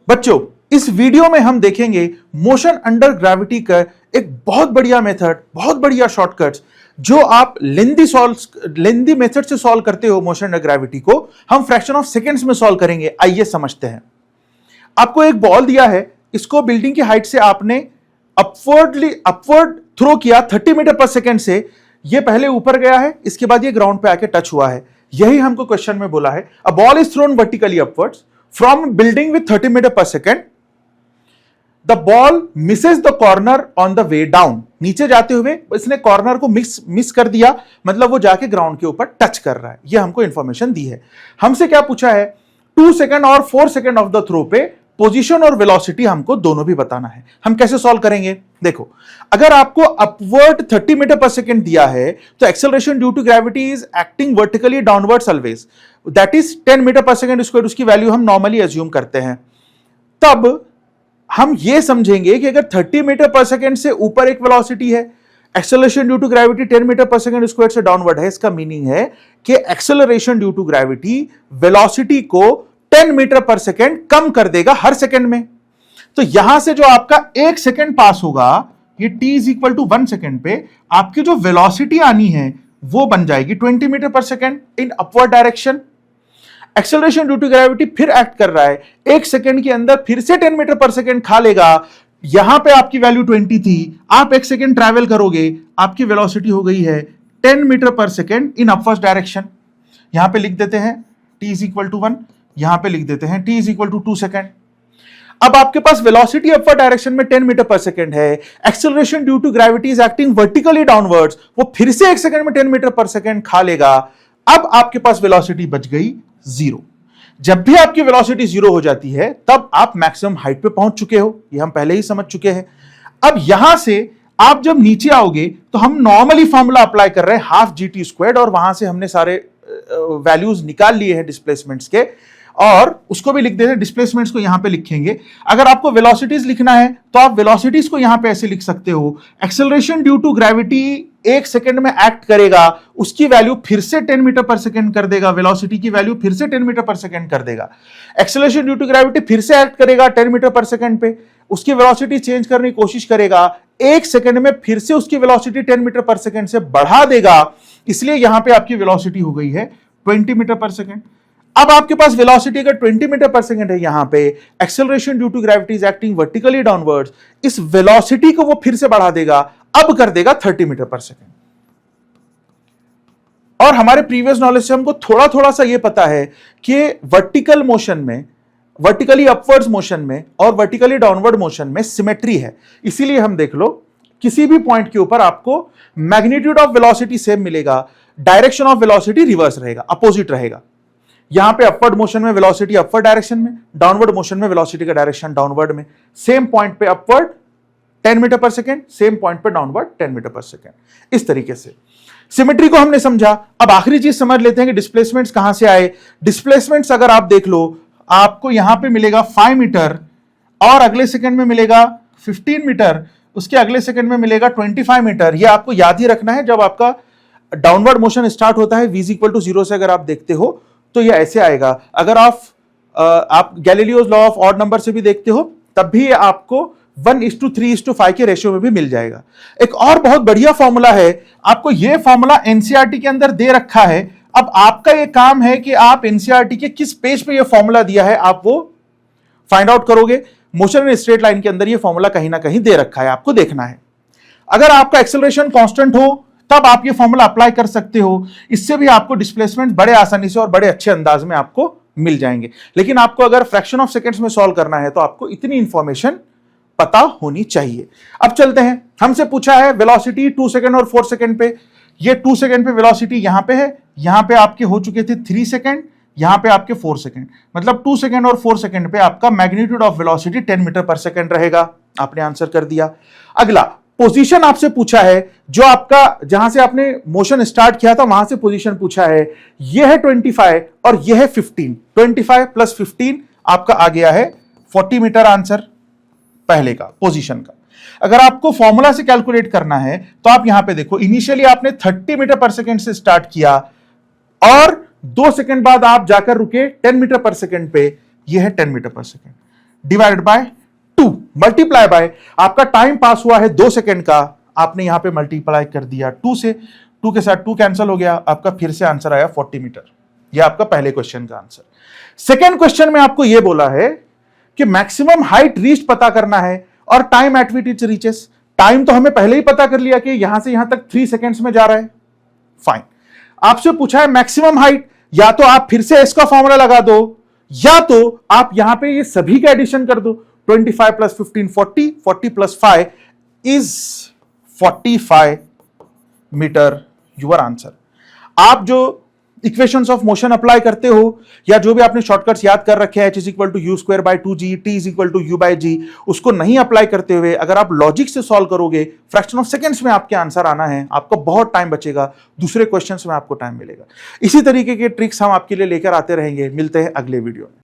बच्चों, इस वीडियो में हम देखेंगे मोशन अंडर ग्रेविटी का एक बहुत बढ़िया मेथड, बहुत बढ़िया शॉर्टकट्स जो आप लेंदी मेथड से सॉल्व करते हो मोशन अंडर ग्रेविटी को हम फ्रैक्शन ऑफ सेकंड्स में सॉल्व करेंगे। आइए समझते हैं। आपको एक बॉल दिया है, इसको बिल्डिंग की हाइट से आपने अपवर्ड थ्रो किया 30 मीटर पर सेकंड से। ये पहले ऊपर गया है, इसके बाद ये ग्राउंड पे आके टच हुआ है। यही हमको क्वेश्चन में बोला है, a ball is thrown vertically upwards from building with 30 meter per second. The ball misses the corner on the way down. नीचे जाते हुए इसने कॉर्नर को मिस कर दिया, मतलब वो जाके ग्राउंड के ऊपर टच कर रहा है। ये हमको इंफॉर्मेशन दी है। हमसे क्या पूछा है, 2 सेकंड और 4 सेकंड ऑफ द थ्रो पे पोजीशन और वेलोसिटी हमको दोनों भी बताना है। हम कैसे सॉल्व करेंगे? देखो, अगर आपको अपवर्ड 30 मीटर पर सेकंड दिया है तो acceleration due to gravity is acting vertically downwards always, that is 10 metre per second square. उसकी वैल्यू हम नॉर्मली अज्यूम करते हैं। तब हम ये समझेंगे कि अगर 30 मीटर पर सेकंड से ऊपर एक वेलोसिटी है, acceleration due to gravity 10 metre per second square से डाउनवर्ड है, इसका मीनिंग है कि acceleration due to gravity velocity को 10 मीटर पर सेकंड कम कर देगा हर सेकंड में। तो यहां से जो आपका 1 सेकंड पास होगा, ये t is equal to 1 second पे आपकी जो वेलोसिटी आनी है वो बन जाएगी 20 metre per second in upward direction. Acceleration due to gravity फिर एक्ट कर रहा है, 1 सेकंड के अंदर फिर से 10 मीटर पर सेकंड खा लेगा। यहां पे आपकी वैल्यू 20 थी, आप 1 सेकंड ट्रैवल करोगे, आपकी वेलोसिटी हो गई है 10 metre per second in upward direction. यहां पे लिख देते हैं t इज इक्वल टू 1, यहां पे लिख देते हैं t is equal to 2 second. अब आपके पास वेलोसिटी अपवर्ड डायरेक्शन में 10 मीटर पर सेकंड है, acceleration due to gravity is acting vertically downwards, वो फिर से 1 सेकंड में 10 मीटर पर सेकंड खा लेगा। अब आपके पास वेलोसिटी बच गई 0। जब भी आपकी वेलोसिटी 0 हो जाती है तब आप मैक्सिमम हाइट पे पहुंच चुके हो, ये हम पहले ही समझ चुके हैं। अब यहां से आप जब नीचे आओगे तो हम नॉर्मली फॉर्मूला अप्लाई कर रहे हैं हाफ GT स्क्वायर्ड, और वहां से हमने सारे वैल्यूज निकाल लिए हैं डिस्प्लेसमेंट्स के, और उसको भी लिख देते हैं। डिस्प्लेसमेंट्स को यहां पे लिखेंगे। अगर आपको वेलोसिटीज लिखना है तो आप वेलोसिटीज को यहां पे ऐसे लिख सकते हो, acceleration due to gravity 1 second में एक्ट करेगा, उसकी वैल्यू फिर से 10 मीटर पर सेकंड कर देगा, वेलोसिटी की वैल्यू फिर से 10 मीटर पर सेकंड कर देगा। एक्सेलरेशन ड्यू टू ग्रेविटी फिर से एक्ट करेगा 10 मीटर पर सेकंड पे, उसकी वेलोसिटी चेंज करने की कोशिश करेगा, 1 सेकंड में फिर से उसकी वेलोसिटी 10 मीटर पर सेकंड से बढ़ा देगा, इसलिए यहां पे आपकी वेलोसिटी हो गई है 20 मीटर पर सेकंड। अब आपके पास वेलोसिटी अगर 20 मीटर पर सेकंड है, यहां पे acceleration due to gravity is acting vertically downwards, इस वेलोसिटी को वो फिर से बढ़ा देगा, अब कर देगा 30 मीटर पर सेकंड। और हमारे प्रीवियस नॉलेज से हमको थोड़ा थोड़ा सा ये पता है कि वर्टिकल मोशन में, वर्टिकली अपवर्ड्स मोशन में और वर्टिकली डाउनवर्ड मोशन में सिमेट्री है। इसीलिए हम देख लो, किसी भी पॉइंट के ऊपर आपको मैग्नीट्यूड ऑफ वेलोसिटी सेम मिलेगा, डायरेक्शन ऑफ वेलोसिटी रिवर्स रहेगा, अपोजिट रहेगा। यहां पे अपवर्ड मोशन में वेलोसिटी अपवर्ड डायरेक्शन में, डाउनवर्ड मोशन में वेलोसिटी का डायरेक्शन डाउनवर्ड में। सेम पॉइंट पे upward 10 metre per second, same point पे डाउनवर्ड 10 मीटर पर सेकंड। इस तरीके से सिमेट्री को हमने समझा। अब आखिरी चीज समझ लेते हैं कि डिस्प्लेसमेंट्स कहां से आए। डिस्प्लेसमेंट्स अगर आप देख लो, आपको यहां पे मिलेगा 5 मीटर, और अगले सेकंड में मिलेगा 15 मीटर, उसके अगले सेकंड में मिलेगा 25 मीटर। यह आपको याद ही रखना है। जब आपका डाउनवर्ड मोशन स्टार्ट होता है v इक्वल टू 0 से, अगर आप देखते हो तो ये ऐसे आएगा। अगर आप Galileo's law of odd number से भी देखते हो तब भी आपको 1:3:5 के रेशियो में भी मिल जाएगा। एक और बहुत बढ़िया फॉर्मूला है, आपको ये फॉर्मूला एनसीईआरटी के अंदर दे रखा है। अब आपका ये काम है कि आप एनसीईआरटी के किस पेज पे ये फॉर्मूला दिया है आप वो फाइंड आउट करोगे। मोशन इन स्ट्रेट लाइन के अंदर ये फॉर्मूला कहीं ना कहीं दे रखा है, आपको देखना है। अगर आपका एक्सेलरेशन कांस्टेंट हो तब आप ये फॉर्मूला अप्लाई कर सकते हो। इससे भी आपको डिस्प्लेसमेंट बड़े आसानी से और बड़े अच्छे अंदाज में आपको मिल जाएंगे। लेकिन आपको अगर फ्रैक्शन ऑफ सेकंड्स में सॉल्व करना है तो आपको इतनी इंफॉर्मेशन पता होनी चाहिए। अब चलते हैं, हमसे पूछा है वेलोसिटी 2 सेकंड और 4 सेकंड पे। ये 2 सेकंड पे वेलोसिटी यहां पे है, यहां पे आपके हो चुके थे 3 सेकंड, यहां पे आपके 4 सेकंड, मतलब 2 सेकंड और 4 सेकंड पे आपका magnitude of velocity 10 metre per second रहेगा। आपने आंसर कर दिया। अगला पोजीशन आपसे पूछा है, जो आपका जहां से आपने मोशन स्टार्ट किया था वहां से पोजीशन पूछा है। यह है 25 और यह है 15। 25 प्लस 15 आपका आ गया है 40 मीटर आंसर पहले का पोजीशन का। अगर आपको फॉर्मूला से कैलकुलेट करना है तो आप यहां पे देखो, इनिशियली आपने 30 मीटर पर सेकंड से स्टार्ट किया और 2 सेकंड बाद आप जाकर रुके 10 मीटर पर सेकंड पे, यह है 10 metre per second. Divided by 2 multiply by आपका टाइम पास हुआ है 2 सेकेंड का, आपने यहां पे मल्टीप्लाई कर दिया 2 से, 2 के साथ 2 कैंसिल हो गया, आपका फिर से आंसर आया 40 मीटर। यह आपका पहले क्वेश्चन का आंसर। सेकेंड क्वेश्चन में आपको यह बोला है कि मैक्सिमम हाइट रीच पता करना है और time eight which it reaches. Time तो हमें पहले ही पता कर लिया कि यहां से यहां तक 3 सेकेंड्स में जा रहा है, फाइन। आपसे पूछा है मैक्सिमम हाइट, या तो आप फिर से इसका फॉर्मूला लगा दो, या तो आप यहां पे ये सभी का एडिशन कर दो। 25 plus 15 40, 40 plus 5 is 45 metre, your answer. आप जो इक्वेशंस ऑफ मोशन अप्लाई करते हो या जो भी आपने शॉर्टकट्स याद कर रखे हैं, h is equal to U square by 2g, t is equal to U by G, उसको नहीं अप्लाई करते हुए अगर आप लॉजिक से सॉल्व करोगे, फ्रैक्शन ऑफ सेकंड्स में आपके आंसर आना है, आपका बहुत टाइम बचेगा, दूसरे क्वेश्चंस में आपको टाइम मिलेगा। इसी तरीके के ट्रिक्स हम आपके लिए लेकर आते रहेंगे। मिलते हैं अगले वीडियो में।